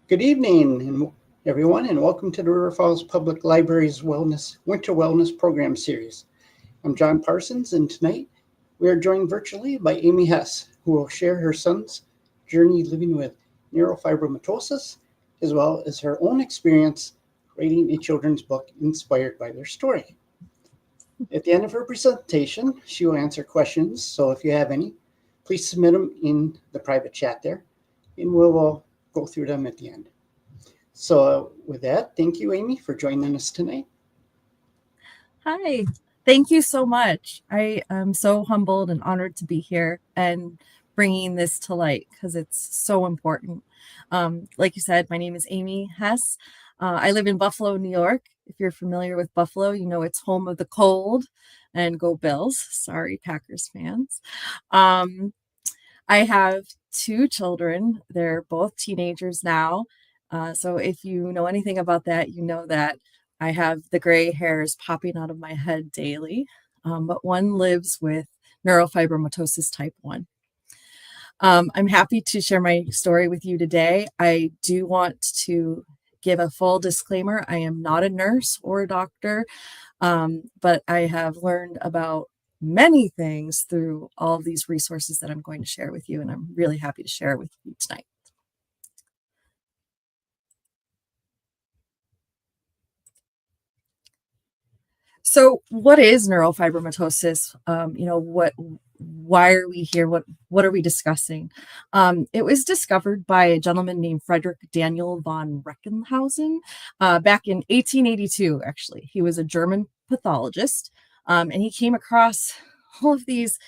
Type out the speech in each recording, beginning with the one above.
Good evening, everyone, and welcome to the River Falls Public Library's Winter Wellness Program Series. I'm John Parsons, and tonight we are joined virtually by Aimee Hess, who will share her son's journey living with neurofibromatosis, as well as her own experience writing a children's book inspired by their story. At the end of her presentation, she will answer questions, so if you have any, please submit them in the private chat there, and we will go through them at the end. So with that, thank you, Aimee, for joining us tonight. Hi, thank you so much. I am so humbled and honored to be here and bringing this to light because it's so important. Like you said, my name is Aimee Hess. I live in Buffalo, New York. If you're familiar with Buffalo, you know it's home of the cold and go Bills. Sorry, Packers fans. Um, I have two children. They're both teenagers now. So if you know anything about that, you know that I have the gray hairs popping out of my head daily. But one lives with neurofibromatosis type 1. I'm happy to share my story with you today. I do want to give a full disclaimer. I am not a nurse or a doctor, but I have learned about many things through all of these resources that I'm going to share with you, and I'm really happy to share it with you tonight. So what is neurofibromatosis? Why are we here? What are we discussing? It was discovered by a gentleman named Frederick Daniel von Recklinghausen back in 1882, actually. He was a German pathologist, and he came across all of these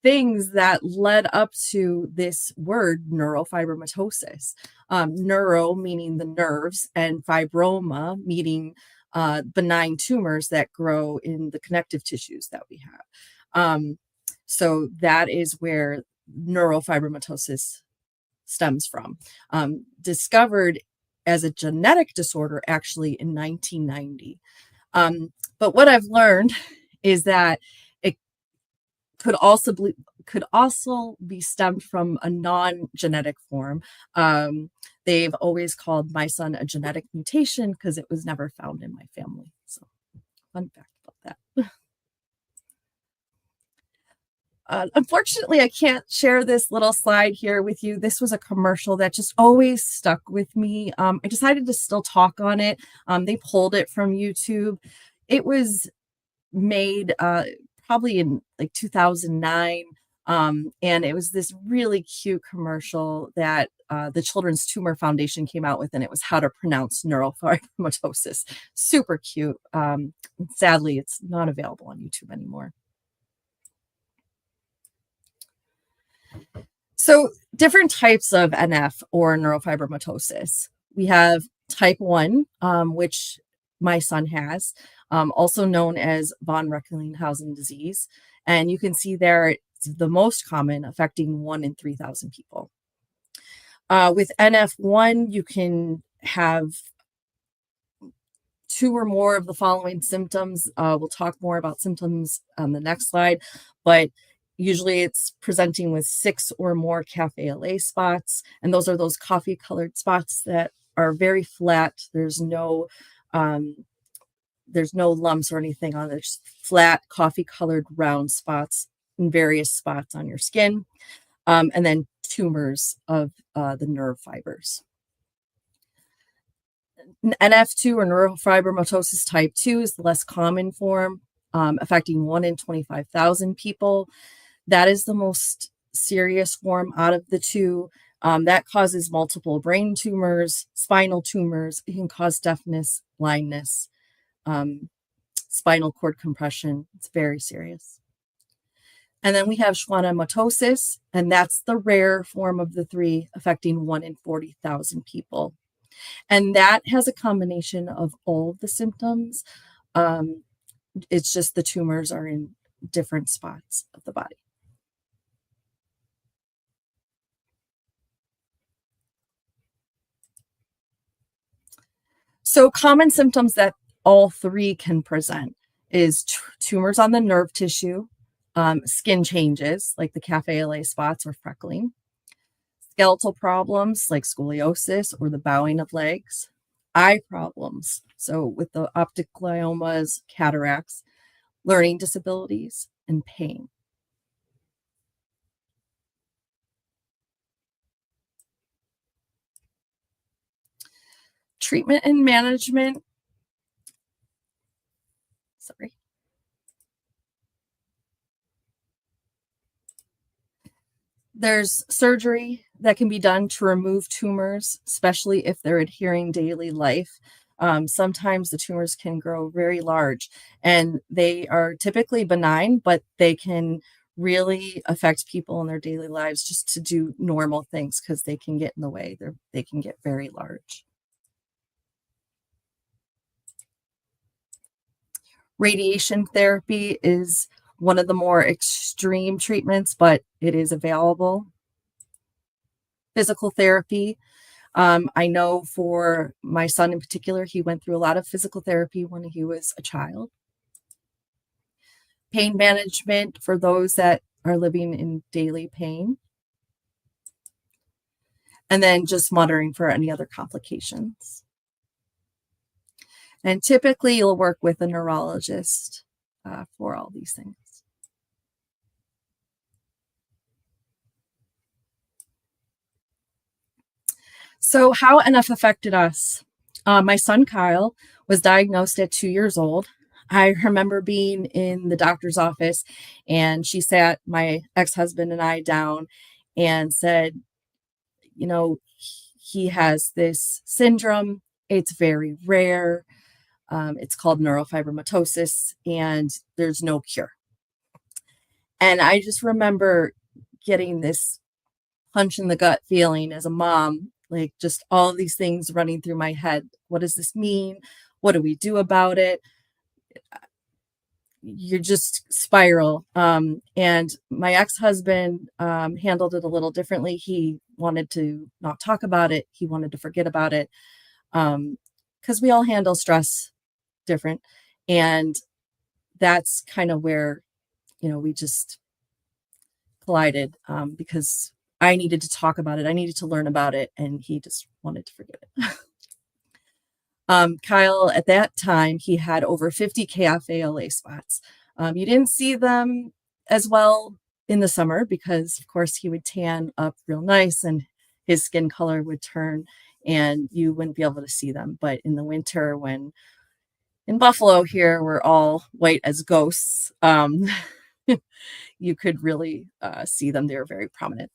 things that led up to this word neurofibromatosis. Neuro meaning the nerves, and fibroma meaning benign tumors that grow in the connective tissues that we have. So that is where neurofibromatosis stems from. Discovered as a genetic disorder actually in 1990. But what I've learned is that it could also be stemmed from a non-genetic form. They've always called my son a genetic mutation because it was never found in my family. So, fun fact about that. Unfortunately, I can't share this little slide here with you. This was a commercial that just always stuck with me. I decided to still talk on it. They pulled it from YouTube. It was made probably in like 2009. And it was this really cute commercial that the Children's Tumor Foundation came out with, and it was how to pronounce neurofibromatosis. Super cute. Sadly, it's not available on YouTube anymore. So different types of NF or neurofibromatosis. We have type 1, which my son has, also known as von Recklinghausen disease. And you can see there it's the most common, affecting 1 in 3,000 people. With NF1, you can have 2 or more of the following symptoms. We'll talk more about symptoms on the next slide, but usually it's presenting with 6 or more café-au-lait spots. And those are those coffee colored spots that are very flat. There's no lumps or anything on it. There's flat coffee colored round spots in various spots on your skin. And then tumors of the nerve fibers. NF2 or neurofibromatosis type 2 is the less common form, affecting 1 in 25,000 people. That is the most serious form out of the two. That causes multiple brain tumors, spinal tumors. It can cause deafness, blindness, spinal cord compression. It's very serious. And then we have schwannomatosis, and that's the rare form of the 3, affecting 1 in 40,000 people. And that has a combination of all of the symptoms. It's just the tumors are in different spots of the body. So common symptoms that all 3 can present is tumors on the nerve tissue, skin changes like the café-au-lait spots or freckling, skeletal problems like scoliosis or the bowing of legs, eye problems, so with the optic gliomas, cataracts, learning disabilities, and pain. Treatment and management. Sorry. There's surgery that can be done to remove tumors, especially if they're adhering daily life. Sometimes the tumors can grow very large and they are typically benign, but they can really affect people in their daily lives just to do normal things because they can get in the way. They can get very large. Radiation therapy is one of the more extreme treatments, but it is available. Physical therapy. I know for my son in particular, he went through a lot of physical therapy when he was a child. Pain management for those that are living in daily pain. And then just monitoring for any other complications. And typically you'll work with a neurologist for all these things. So how NF affected us. My son Kyle was diagnosed at 2 years old. I remember being in the doctor's office and she sat my ex-husband and I down and said, you know, he has this syndrome. It's very rare. It's called neurofibromatosis and there's no cure. And I just remember getting this punch in the gut feeling as a mom, like just all these things running through my head. What does this mean? What do we do about it? You just spiral. And my ex-husband handled it a little differently. He wanted to not talk about it. He wanted to forget about it because we all handle stress different. And that's kind of where, we just collided because I needed to talk about it. I needed to learn about it. And he just wanted to forget it. Kyle, at that time, he had over 50 café-au-lait spots. You didn't see them as well in the summer because, of course, he would tan up real nice and his skin color would turn and you wouldn't be able to see them. But in the winter, when in Buffalo here, we're all white as ghosts, you could really see them. They were very prominent.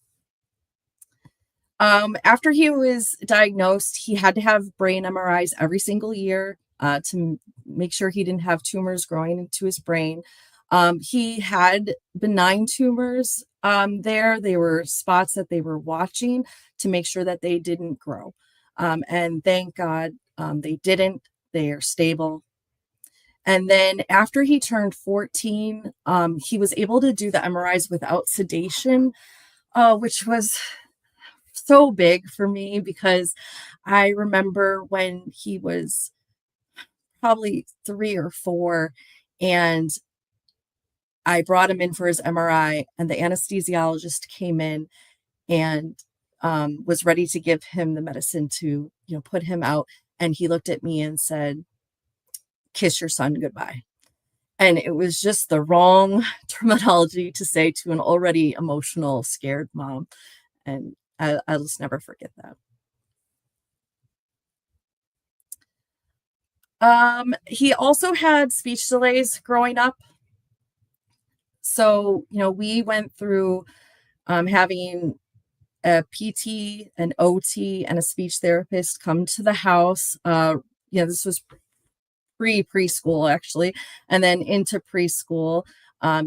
After he was diagnosed, he had to have brain MRIs every single year to make sure he didn't have tumors growing into his brain. He had benign tumors there. They were spots that they were watching to make sure that they didn't grow. And thank God they didn't. They are stable. And then after he turned 14, he was able to do the MRIs without sedation, which was so big for me because I remember when he was probably 3 or 4 and I brought him in for his MRI and the anesthesiologist came in and was ready to give him the medicine to, put him out. And he looked at me and said, "Kiss your son goodbye." And it was just the wrong terminology to say to an already emotional, scared mom. And I'll just never forget that. He also had speech delays growing up. So, we went through having a PT, an OT, and a speech therapist come to the house. This was preschool actually, and then into preschool.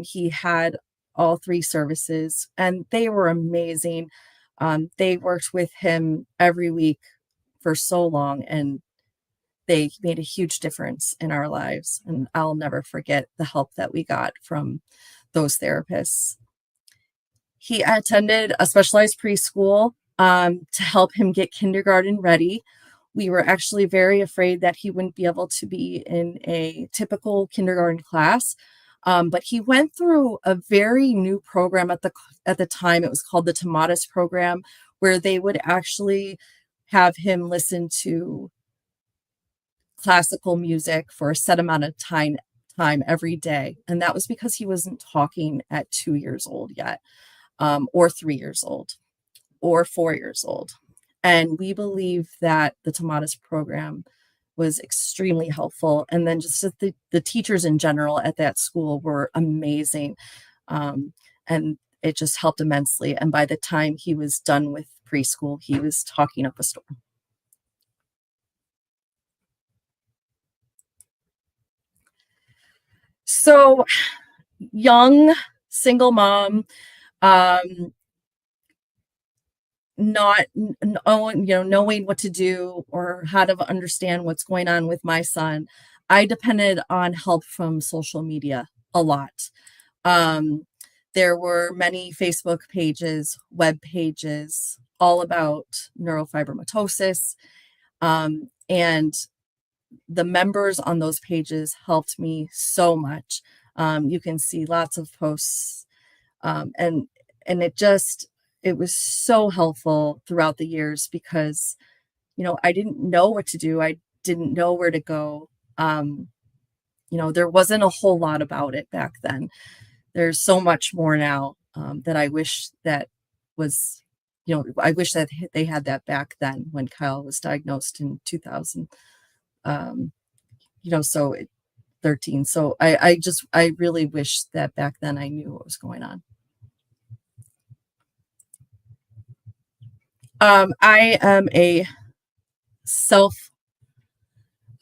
He had all 3 services and they were amazing. They worked with him every week for so long and they made a huge difference in our lives. And I'll never forget the help that we got from those therapists. He attended a specialized preschool to help him get kindergarten ready. We were actually very afraid that he wouldn't be able to be in a typical kindergarten class. But he went through a very new program at the time. It was called the Tomatis program, where they would actually have him listen to classical music for a set amount of time every day. And that was because he wasn't talking at 2 years old yet, or 3 years old, or 4 years old. And we believe that the Tomatis program was extremely helpful. And then just the teachers in general at that school were amazing. And it just helped immensely. And by the time he was done with preschool, he was talking up a storm. So, young, single mom, not knowing what to do or how to understand what's going on with my son, I depended on help from social media a lot. There were many Facebook pages, web pages, all about neurofibromatosis, and the members on those pages helped me so much. You can see lots of posts, and it was so helpful throughout the years because, I didn't know what to do. I didn't know where to go. There wasn't a whole lot about it back then. There's so much more now, that I wish that was, I wish that they had that back then when Kyle was diagnosed in 2000. So 13. So I really wish that back then I knew what was going on. I am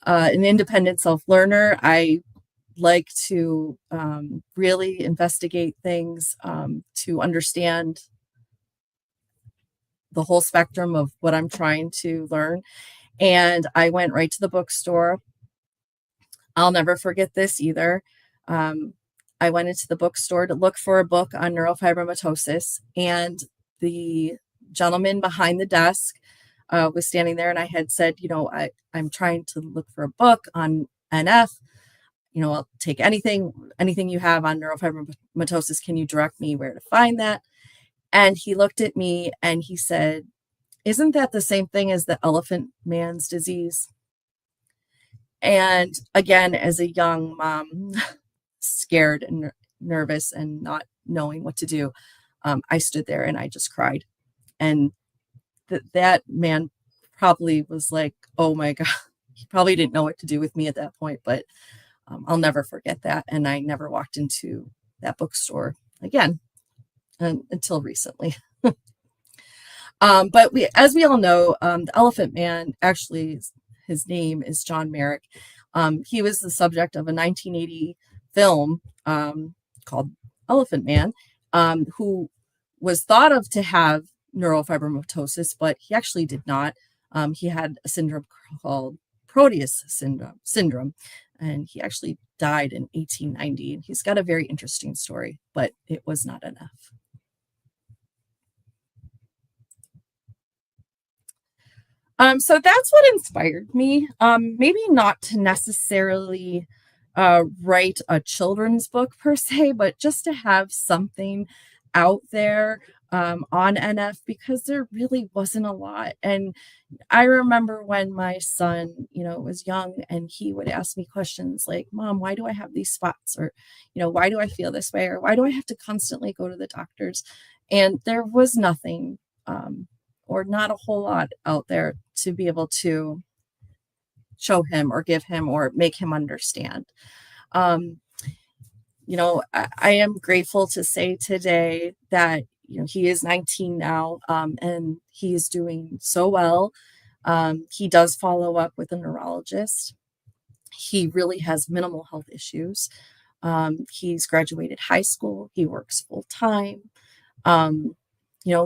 an independent self-learner. I like to really investigate things, to understand the whole spectrum of what I'm trying to learn. And I went right to the bookstore. I'll never forget this either. I went into the bookstore to look for a book on neurofibromatosis, and the gentleman behind the desk was standing there, and I had said, I'm trying to look for a book on NF. I'll take anything you have on neurofibromatosis. Can you direct me where to find that? And he looked at me and he said, "Isn't that the same thing as the elephant man's disease?" And again, as a young mom, scared and nervous and not knowing what to do, I stood there and I just cried. And that man probably was like, oh my God, he probably didn't know what to do with me at that point, but I'll never forget that. And I never walked into that bookstore again until recently. But as we all know, the Elephant Man, actually, his name is John Merrick. He was the subject of a 1980 film called Elephant Man, who was thought of to have neurofibromatosis, but he actually did not. He had a syndrome called Proteus syndrome, and he actually died in 1890. And he's got a very interesting story, but it was not enough. So that's what inspired me. Maybe not to necessarily write a children's book per se, but just to have something out there on NF, because there really wasn't a lot. And I remember when my son, was young, and he would ask me questions like, "Mom, why do I have these spots?" Or, "Why do I feel this way?" Or, "Why do I have to constantly go to the doctors?" And there was nothing, or not a whole lot out there to be able to show him or give him or make him understand. I am grateful to say today that, he is 19 now, and he is doing so well. He does follow up with a neurologist. He really has minimal health issues. He's graduated high school. He works full time.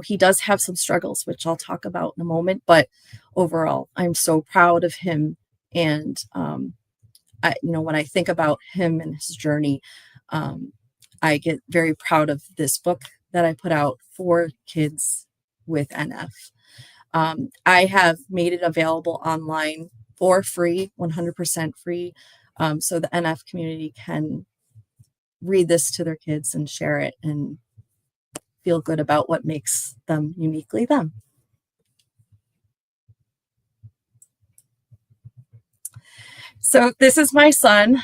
He does have some struggles, which I'll talk about in a moment, but overall, I'm so proud of him. And, when I think about him and his journey, I get very proud of this book that I put out for kids with NF. I have made it available online for free, 100% free, so the NF community can read this to their kids and share it and feel good about what makes them uniquely them. So this is my son.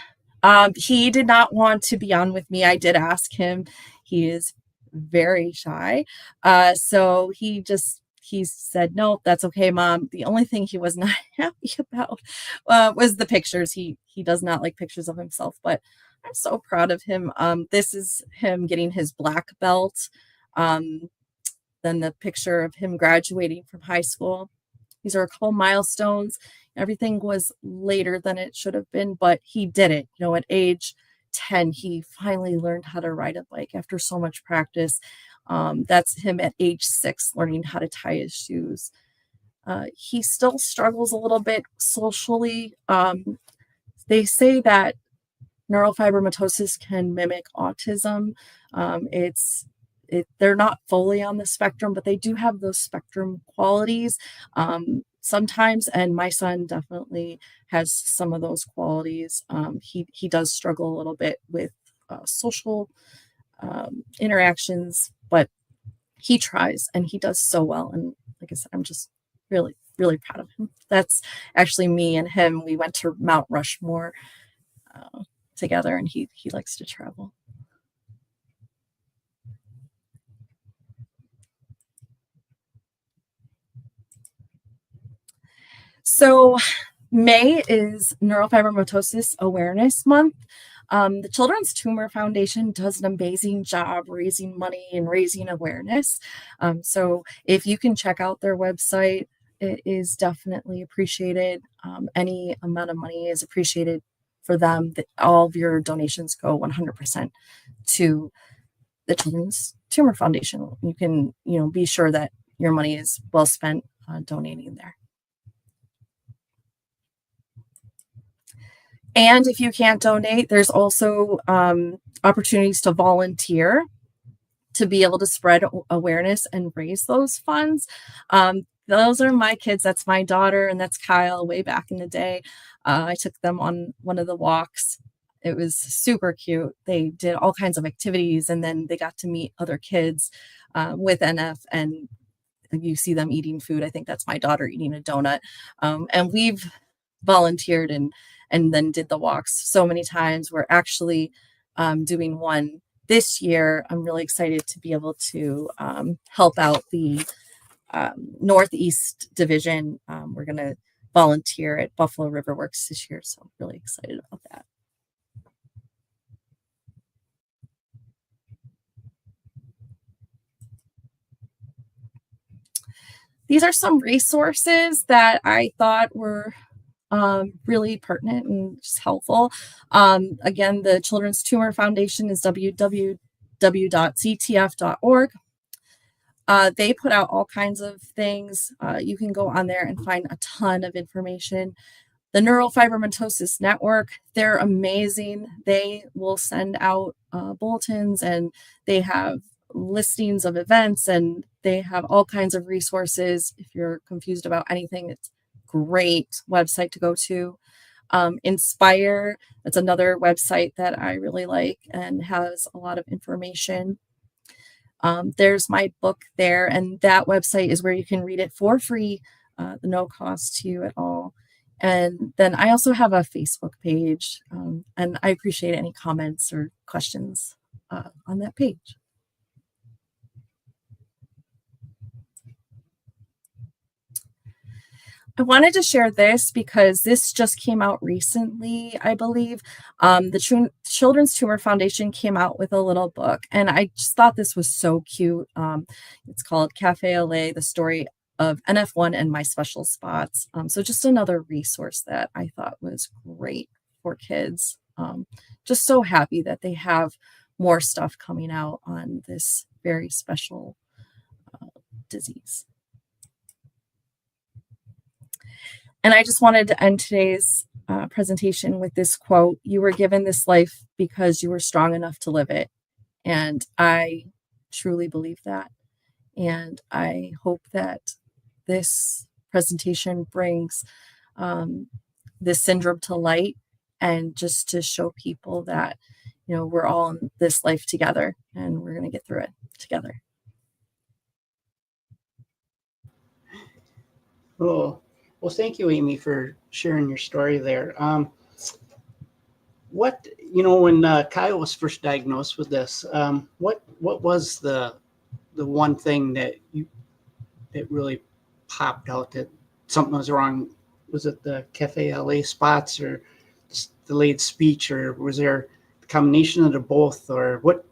He did not want to be on with me. I did ask him. He is very shy. So he said, no, that's okay, Mom. The only thing he was not happy about was the pictures. He does not like pictures of himself, but I'm so proud of him. This is him getting his black belt. Then the picture of him graduating from high school. These are a couple milestones. Everything was later than it should have been, but he did it. At age 10, he finally learned how to ride a bike after so much practice. That's him at age 6, learning how to tie his shoes. He still struggles a little bit socially. They say that neurofibromatosis can mimic autism. They're not fully on the spectrum, but they do have those spectrum qualities sometimes. And my son definitely has some of those qualities. He does struggle a little bit with social interactions, but he tries and he does so well. And like I said, I'm just really, really proud of him. That's actually me and him. We went to Mount Rushmore together, and he likes to travel. So May is Neurofibromatosis Awareness Month. The Children's Tumor Foundation does an amazing job raising money and raising awareness. So if you can check out their website, it is definitely appreciated. Any amount of money is appreciated for them. All of your donations go 100% to the Children's Tumor Foundation. You can, be sure that your money is well spent donating there. And if you can't donate, there's also opportunities to volunteer to be able to spread awareness and raise those funds. Those are my kids. That's my daughter, and that's Kyle way back in the day. I took them on one of the walks. It was super cute. They did all kinds of activities, and then they got to meet other kids with NF, and you see them eating food. I think that's my daughter eating a donut. And we've volunteered and then did the walks so many times. We're actually doing one this year. I'm really excited to be able to help out the Northeast Division. We're going to volunteer at Buffalo River Works this year, so I'm really excited about that. These are some resources that I thought were really pertinent and just helpful. Again, the Children's Tumor Foundation is www.ctf.org. They put out all kinds of things. You can go on there and find a ton of information. The Neurofibromatosis Network, they're amazing. They will send out bulletins, and they have listings of events, and they have all kinds of resources. If you're confused about anything, it's a great website to go to. Inspire, that's another website that I really like and has a lot of information. There's my book there, and that website is where you can read it for free, no cost to you at all. And then I also have a Facebook page, and I appreciate any comments or questions on that page. I wanted to share this because this just came out recently, I believe. The Children's Tumor Foundation came out with a little book, and I just thought this was so cute. It's called Café-au-lait, the story of NF1 and my special spots. So just another resource that I thought was great for kids. Just so happy that they have more stuff coming out on this very special disease. And I just wanted to end today's presentation with this quote: "You were given this life because you were strong enough to live it." And I truly believe that. And I hope that this presentation brings this syndrome to light, and just to show people that, we're all in this life together, and we're going to get through it together. Well, Well, thank you, Aimee, for sharing your story there. When Kyle was first diagnosed with this, what was the one thing that really popped out that something was wrong? Was it the café-au-lait spots or delayed speech, or was there a combination of the both, or what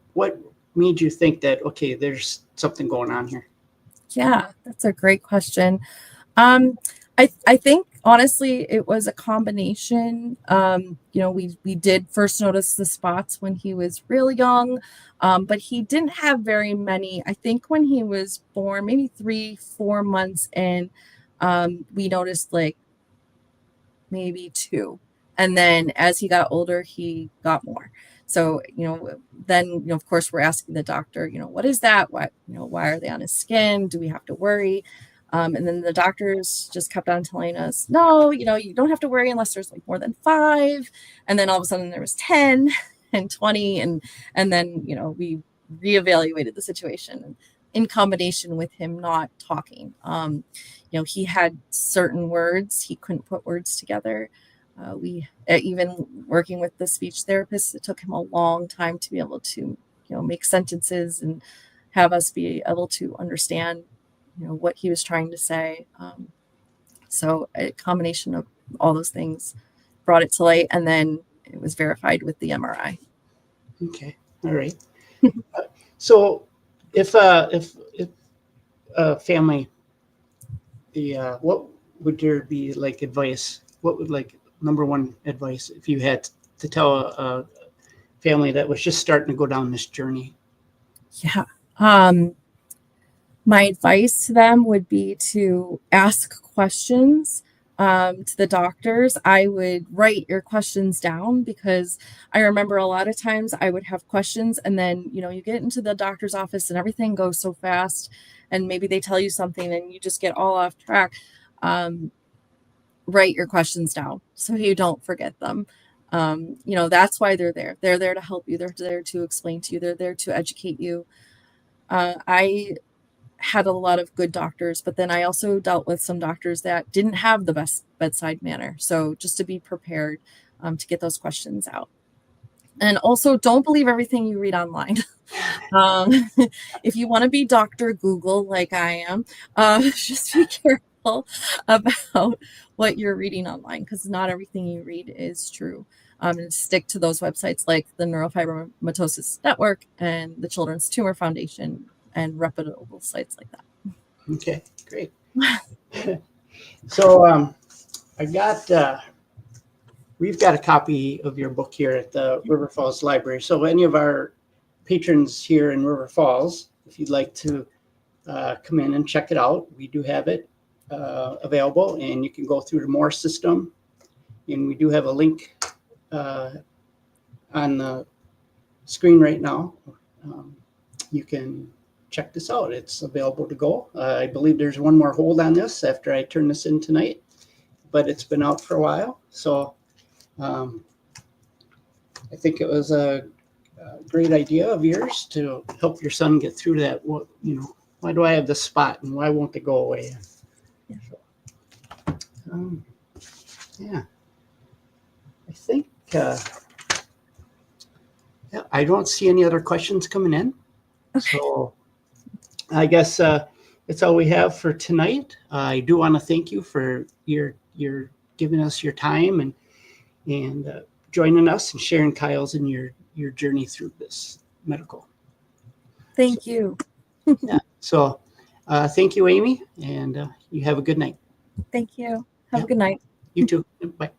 made you think that, okay, there's something going on here? Yeah, that's a great question. Um, I think honestly it was a combination. We did first notice the spots when he was really young, but he didn't have very many. I think when he was born, maybe 3, 4 months in, we noticed like maybe two. And then as he got older, he got more. So, then, of course, we're asking the doctor, what is that? Why are they on his skin? Do we have to worry? And then the doctors just kept on telling us, no, you don't have to worry unless there's like more than five. And then all of a sudden there was 10 and 20. And then, we reevaluated the situation in combination with him not talking. He had certain words, he couldn't put words together. We even working with the speech therapist, it took him a long time to be able to, make sentences and have us be able to understand, what he was trying to say. So a combination of all those things brought it to light, and then it was verified with the MRI. Okay, all right. So, if a family, what would there be like advice? What would like number one advice if you had to tell a family that was just starting to go down this journey? Yeah. My advice to them would be to ask questions to the doctors. I would write your questions down because I remember a lot of times I would have questions and then, you get into the doctor's office and everything goes so fast and maybe they tell you something and you just get all off track. Write your questions down so you don't forget them. That's why they're there. They're there to help you. They're there to explain to you. They're there to educate you. I had a lot of good doctors, but then I also dealt with some doctors that didn't have the best bedside manner. So just to be prepared to get those questions out. And also don't believe everything you read online. If you want to be Dr. Google like I am, just be careful about what you're reading online because not everything you read is true. And stick to those websites like the Neurofibromatosis Network and the Children's Tumor Foundation and reputable sites like that. Okay, great. So we've got a copy of your book here at the River Falls Library. So any of our patrons here in River Falls, if you'd like to come in and check it out, we do have it available, and you can go through the More system. And we do have a link on the screen right now. You can check this out. It's available to go. I believe there's one more hold on this after I turn this in tonight, but it's been out for a while. So I think it was a great idea of yours to help your son get through that. Why do I have this spot and why won't it go away? Yeah. I think, I don't see any other questions coming in. Okay. So I guess that's all we have for tonight. I do want to thank you for your giving us your time and joining us and sharing Kyle's and your journey through this medical. Thank you. Yeah. So thank you, Aimee, and you have a good night. Thank you. Have a good night. You too. Bye.